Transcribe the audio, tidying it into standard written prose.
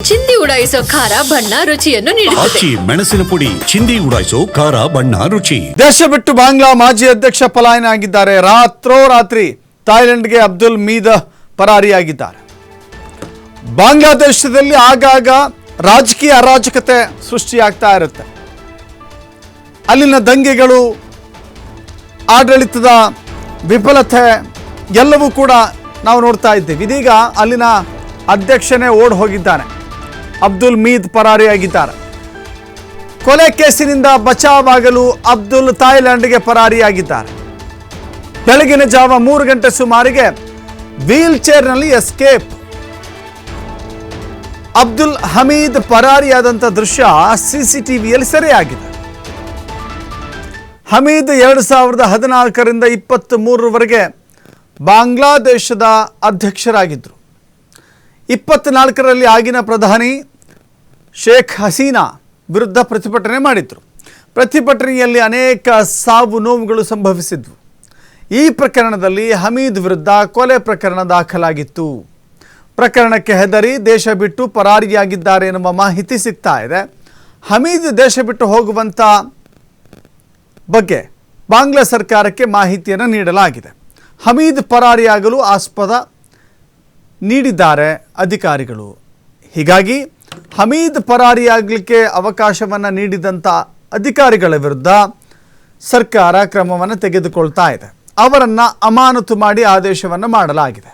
ಚಿಂದಿ ಉಡಾಯಿಸೋ ಖಾರ ಬಣ್ಣ ರುಚಿಯನ್ನು ನೀಡುತ್ತದೆ. ಮೆಣಸಿನ ಪುಡಿ ಚಿಂದಿ ಉಡಾಯಿಸೋ ಖಾರ ಬಣ್ಣ ರುಚಿ. ದೇಶ ಬಿಟ್ಟು ಬಾಂಗ್ಲಾ ಮಾಜಿ ಅಧ್ಯಕ್ಷ ಪಲಾಯನ ಆಗಿದ್ದಾರೆ. ರಾತ್ರೋರಾತ್ರಿ ಥಾಯ್ಲೆಂಡ್ಗೆ ಅಬ್ದುಲ್ ಮೀದ್ ಪರಾರಿಯಾಗಿದ್ದಾರೆ. ಬಾಂಗ್ಲಾದೇಶದಲ್ಲಿ ಆಗಾಗ ರಾಜಕೀಯ ಅರಾಜಕತೆ ಸೃಷ್ಟಿಯಾಗ್ತಾ ಇರುತ್ತೆ. ಅಲ್ಲಿನ ದಂಗೆಗಳು, ಆಡಳಿತದ ವಿಫಲತೆ ಎಲ್ಲವೂ ಕೂಡ ನಾವು ನೋಡ್ತಾ ಇದ್ದೇವೆ. ಇದೀಗ ಅಲ್ಲಿನ ಅಧ್ಯಕ್ಷನೇ ಓಡ್ ಹೋಗಿದ್ದಾನೆ. ಅಬ್ದುಲ್ ಮೀದ್ ಪರಾರಿಯಾಗಿದ್ದಾರೆ. ಕೊಲೆ ಕೇಸಿನಿಂದ ಬಚಾವಾಗಲು ಅಬ್ದುಲ್ ಥಾಯ್ಲೆಂಡ್ಗೆ ಪರಾರಿಯಾಗಿದ್ದಾರೆ. ಬೆಳಗಿನ ಜಾವ 3 ಗಂಟೆ ಸುಮಾರಿಗೆ ವೀಲ್ ಚೇರ್ನಲ್ಲಿ ಎಸ್ಕೇಪ್. ಅಬ್ದುಲ್ ಹಮೀದ್ ಪರಾರಿಯಾದಂಥ ದೃಶ್ಯ ಸಿಸಿಟಿವಿಯಲ್ಲಿ ಸೆರೆಯಾಗಿದೆ. ಹಮೀದ್ 2014ರಿಂದ 23ರವರೆಗೆ ಬಾಂಗ್ಲಾದೇಶದ ಅಧ್ಯಕ್ಷರಾಗಿದ್ದರು. 24ರಲ್ಲಿ ಆಗಿನ ಪ್ರಧಾನಿ ಶೇಖ್ ಹಸೀನಾ ವಿರುದ್ಧ ಪ್ರತಿಭಟನೆ ಮಾಡಿದ್ರು. ಪ್ರತಿಭಟನೆಯಲ್ಲಿ ಅನೇಕ ಸಾವು ನೋವುಗಳು ಸಂಭವಿಸಿದ್ವು. ಈ ಪ್ರಕರಣದಲ್ಲಿ ಹಮೀದ್ ವಿರುದ್ಧ ಕೊಲೆ ಪ್ರಕರಣ ದಾಖಲಾಗಿತ್ತು. ಪ್ರಕರಣಕ್ಕೆ ಹೆದರಿ ದೇಶ ಬಿಟ್ಟು ಪರಾರಿಯಾಗಿದ್ದಾರೆ ಎನ್ನುವ ಮಾಹಿತಿ ಸಿಗ್ತಾ ಇದೆ. ಹಮೀದ್ ದೇಶ ಬಿಟ್ಟು ಹೋಗುವಂಥ ಬಗ್ಗೆ ಬಾಂಗ್ಲಾ ಸರ್ಕಾರಕ್ಕೆ ಮಾಹಿತಿಯನ್ನು ನೀಡಲಾಗಿದೆ. ಹಮೀದ್ ಪರಾರಿಯಾಗಲು ಆಸ್ಪದ ನೀಡಿದ್ದಾರೆ ಅಧಿಕಾರಿಗಳು. ಹೀಗಾಗಿ ಹಮೀದ್ ಪರಾರಿಯಾಗಲಿಕ್ಕೆ ಅವಕಾಶವನ್ನು ನೀಡಿದಂಥ ಅಧಿಕಾರಿಗಳ ವಿರುದ್ಧ ಸರ್ಕಾರ ಕ್ರಮವನ್ನು ತೆಗೆದುಕೊಳ್ತಾ ಇದೆ. ಅವರನ್ನು ಅಮಾನತು ಮಾಡಿ ಆದೇಶವನ್ನು ಮಾಡಲಾಗಿದೆ.